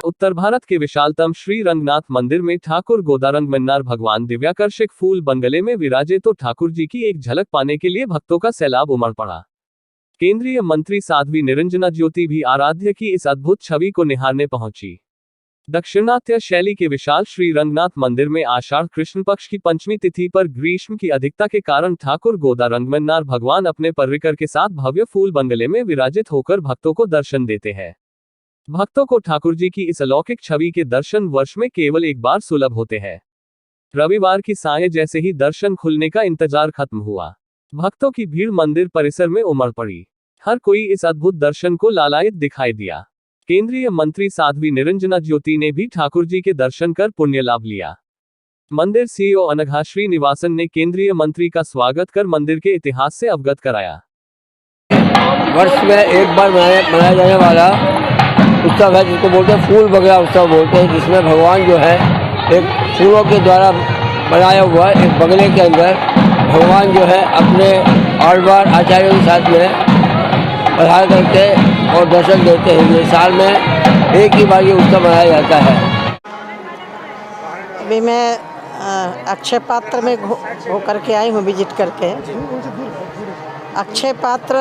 उत्तर भारत के विशालतम श्री रंगनाथ मंदिर में ठाकुर गोदारंग मन्नार भगवान दिव्याकर्षक फूल बंगले में विराजे तो ठाकुर जी की एक झलक पाने के लिए भक्तों का सैलाब उमड़ पड़ा। केंद्रीय मंत्री साध्वी निरंजना ज्योति भी आराध्य की इस अद्भुत छवि को निहारने पहुंची। दक्षिणात्य शैली के विशाल श्री रंगनाथ मंदिर में आषाढ़ कृष्ण पक्ष की पंचमी तिथि पर ग्रीष्म की अधिकता के कारण ठाकुर गोदारंग मन्नार भगवान अपने पर्रिकर के साथ भव्य फूल बंगले में विराजित होकर भक्तों को दर्शन देते हैं। भक्तों को ठाकुर जी की इस अलौकिक छवि के दर्शन वर्ष में केवल एक बार सुलभ होते हैं। रविवार की सांय जैसे ही दर्शन खुलने का इंतजार खत्म हुआ, भक्तों की भीड़ मंदिर परिसर में उमड़ पड़ी। हर कोई इस अद्भुत दर्शन को लालायित दिखाई दिया। केंद्रीय मंत्री साध्वी निरंजना ज्योति ने भी ठाकुर जी के दर्शन कर पुण्य लाभ लिया। मंदिर सीईओ अनघा श्रीनिवासन ने केंद्रीय मंत्री का स्वागत कर मंदिर के इतिहास से अवगत कराया। वर्ष में एक बार मनाया जाने वाला उत्सव है जिसको बोलते हैं फूल बगला उत्सव बोलते हैं, जिसमें भगवान जो है एक फूलों के द्वारा बनाया हुआ एक बगले के अंदर भगवान जो है अपने आलवार आचार्यों के साथ में पधार करके और दर्शन देते हैं। ये साल में एक ही बार ये उत्सव मनाया जाता है। अभी मैं अक्षय पात्र में होकर के आई हूँ विजिट करके। अक्षय पात्र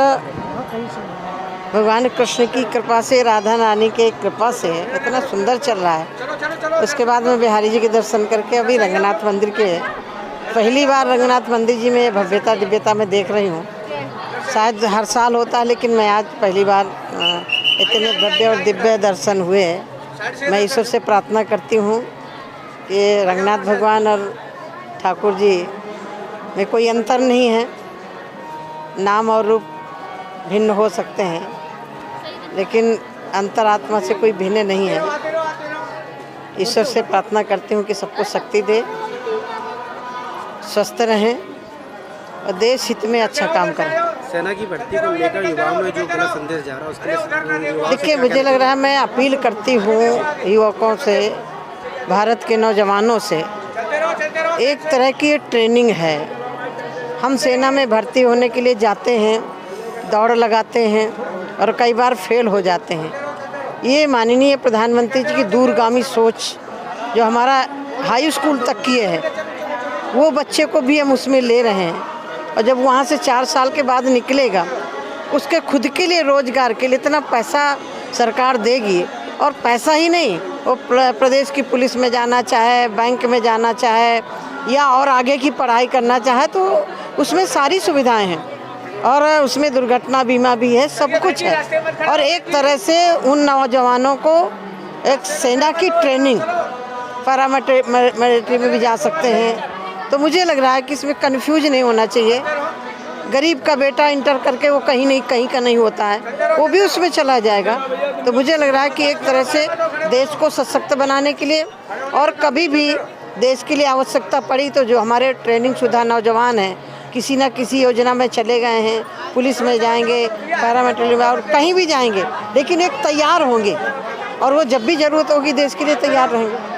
भगवान कृष्ण की कृपा से, राधा रानी के कृपा से इतना सुंदर चल रहा है। उसके बाद में बिहारी जी के दर्शन करके अभी रंगनाथ मंदिर के पहली बार रंगनाथ मंदिर जी में भव्यता दिव्यता में देख रही हूँ। शायद हर साल होता है, लेकिन मैं आज पहली बार इतने भव्य और दिव्य दर्शन हुए। मैं ईश्वर से प्रार्थना करती हूँ कि रंगनाथ भगवान और ठाकुर जी में कोई अंतर नहीं है। नाम और रूप भिन्न हो सकते हैं, लेकिन अंतरात्मा से कोई भिन्न नहीं है। ईश्वर से प्रार्थना करती हूँ कि सबको शक्ति दे, स्वस्थ रहें और देश हित में अच्छा काम करें। सेना की भर्ती को लेकर युवाओं में जो गलत संदेश जा रहा है उसके लिए देखिए, मुझे लग रहा है, मैं अपील करती हूँ युवकों से, भारत के नौजवानों से, एक तरह की ट्रेनिंग है। हम सेना में भर्ती होने के लिए जाते हैं, दौड़ लगाते हैं और कई बार फेल हो जाते हैं। ये माननीय प्रधानमंत्री जी की दूरगामी सोच जो हमारा हाई स्कूल तक की है, वो बच्चे को भी हम उसमें ले रहे हैं। और जब वहाँ से 4 साल के बाद निकलेगा, उसके खुद के लिए रोजगार के लिए इतना पैसा सरकार देगी। और पैसा ही नहीं, वो प्रदेश की पुलिस में जाना चाहे, बैंक में जाना चाहे या और आगे की पढ़ाई करना चाहे, तो उसमें सारी सुविधाएं हैं और उसमें दुर्घटना बीमा भी है, सब कुछ है। और एक तरह से उन नौजवानों को एक सेना की ट्रेनिंग, पैरामिलिट्री में भी जा सकते हैं। तो मुझे लग रहा है कि इसमें कन्फ्यूज नहीं होना चाहिए। गरीब का बेटा इंटर करके वो कहीं का नहीं होता है, वो भी उसमें चला जाएगा। तो मुझे लग रहा है कि एक तरह से देश को सशक्त बनाने के लिए, और कभी भी देश के लिए आवश्यकता पड़ी तो जो हमारे ट्रेनिंग शुदा नौजवान हैं, किसी न किसी योजना में चले गए हैं, पुलिस में जाएंगे, पैरामिलिट्री में और कहीं भी जाएंगे, लेकिन एक तैयार होंगे और वो जब भी ज़रूरत होगी देश के लिए तैयार रहेंगे।